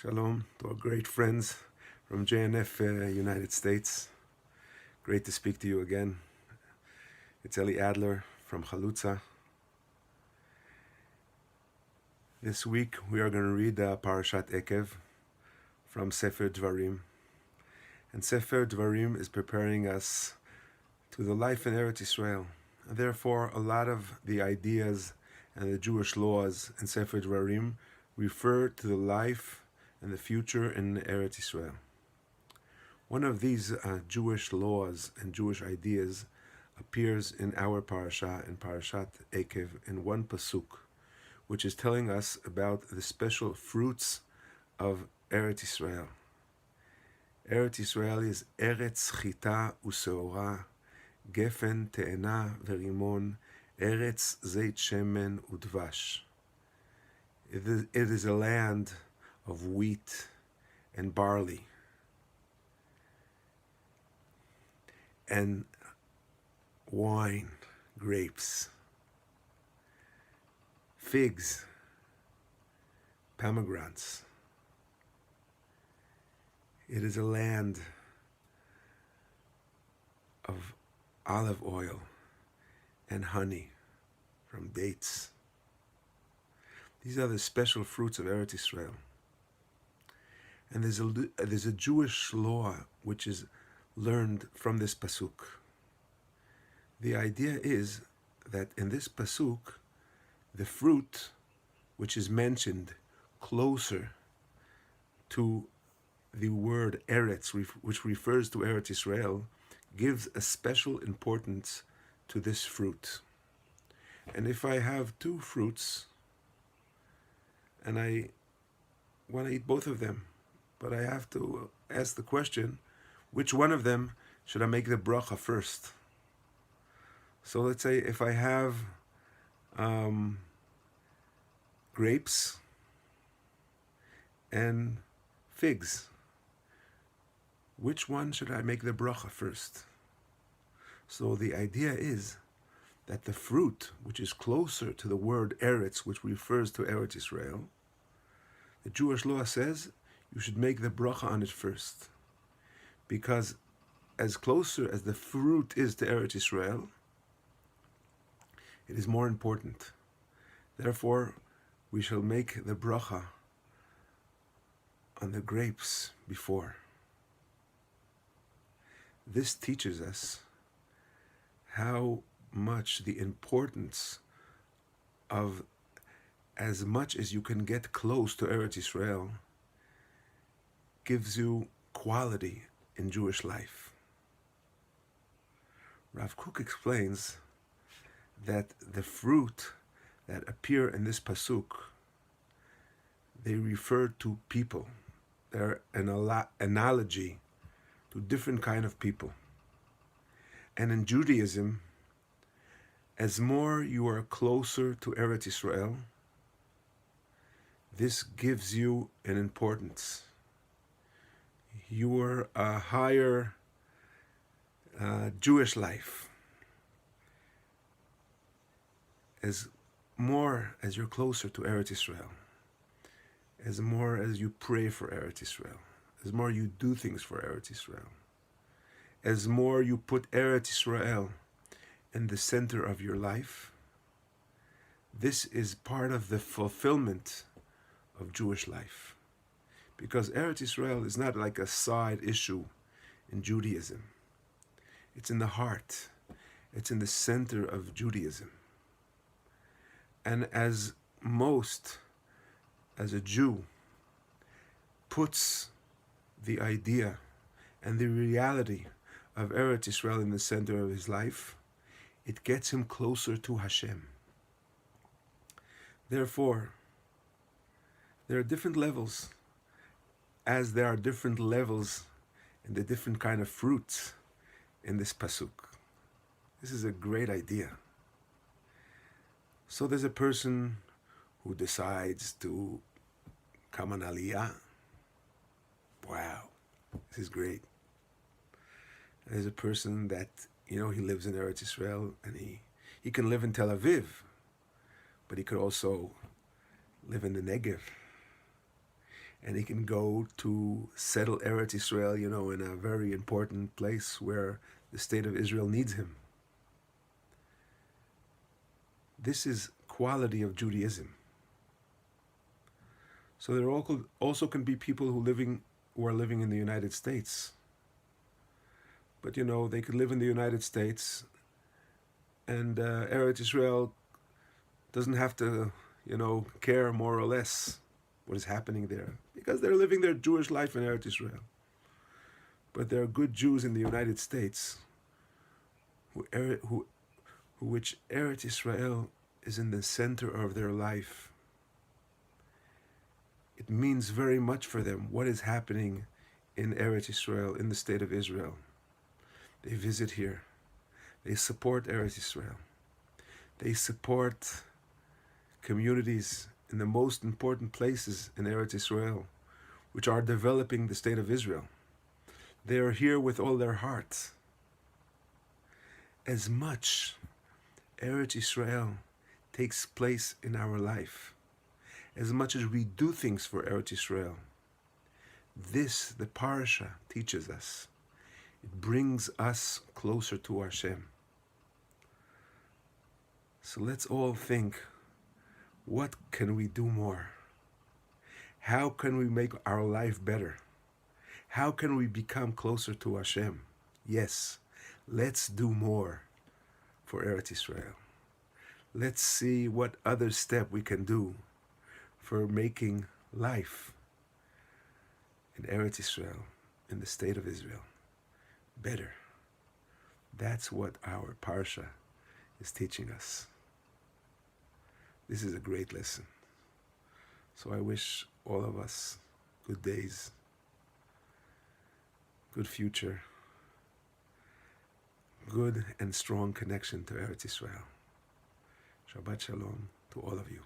Shalom to our great friends from JNF, United States. Great to speak to you again. It's Eli Adler from Halutza. This week we are going to read Parashat Eikev from Sefer Dvarim. And Sefer Dvarim is preparing us to the life in Eretz Israel. And therefore, a lot of the ideas and the Jewish laws in Sefer Dvarim refer to the life and the future in Eretz Israel. One of these Jewish laws and Jewish ideas appears in our parasha, in Parashat Eikev, in one pasuk, which is telling us about the special fruits of Eretz Israel. Eretz Israel is Eretz Chita useora, Gefen te'ena verimon, Eretz Zeit shemen udvash. It is a land of wheat and barley and wine, grapes, figs, pomegranates. It is a land of olive oil and honey from dates. These are the special fruits of Eretz Israel. And there's a Jewish law which is learned from this pasuk. The idea is that in this pasuk, the fruit which is mentioned closer to the word Eretz, which refers to Eretz Israel, gives a special importance to this fruit. And if I have two fruits and I want to eat both of them, but I have to ask the question, which one of them should I make the bracha first? So let's say if I have grapes and figs, which one should I make the bracha first? So the idea is that the fruit, which is closer to the word Eretz, which refers to Eretz Israel, the Jewish law says you should make the bracha on it first. Because as closer as the fruit is to Eretz Israel, it is more important. Therefore, we shall make the bracha on the grapes before. This teaches us how much the importance of as much as you can get close to Eretz Israel gives you quality in Jewish life. Rav Kook explains that the fruit that appear in this pasuk, they refer to people. They're an analogy to different kind of people. And in Judaism, as more you are closer to Eretz Israel, this gives you an importance. Your higher Jewish life, as more as you're closer to Eretz Israel, as more as you pray for Eretz Israel, as more you do things for Eretz Israel, as more you put Eretz Israel in the center of your life, this is part of the fulfillment of Jewish life. Because Eretz Israel is not like a side issue in Judaism. It's in the heart. It's in the center of Judaism. And as a Jew, puts the idea and the reality of Eretz Israel in the center of his life, it gets him closer to Hashem. Therefore, there are different levels, as there are different levels in the different kind of fruits in this pasuk. This is a great idea. So there's a person who decides to come on Aliyah. Wow, this is great. And there's a person that, he lives in Eretz Israel, and he can live in Tel Aviv, but he could also live in the Negev. and he can go to settle Eretz Israel, in a very important place where the state of Israel needs him. This is quality of Judaism. So there also can be people who are living in the United States. But they could live in the United States, and Eretz Israel doesn't have to, care more or less what is happening there, because they're living their Jewish life in Eretz Israel. But there are good Jews in the United States which Eretz Israel is in the center of their life. It means very much for them what is happening in Eretz Israel, in the state of Israel. They visit here. They support Eretz Israel. They support communities in the most important places in Eretz Israel, which are developing the state of Israel. They are here with all their hearts. As much Eretz Israel takes place in our life, as much as we do things for Eretz Israel, this, the Parashat, teaches us. It brings us closer to Hashem. So let's all think, what can we do more? How can we make our life better? How can we become closer to Hashem? Yes, let's do more for Eretz Israel. Let's see what other step we can do for making life in Eretz Israel, in the state of Israel, better. That's what our Parsha is teaching us. This is a great lesson. So I wish all of us good days, good future, good and strong connection to Eretz Israel. Shabbat Shalom to all of you.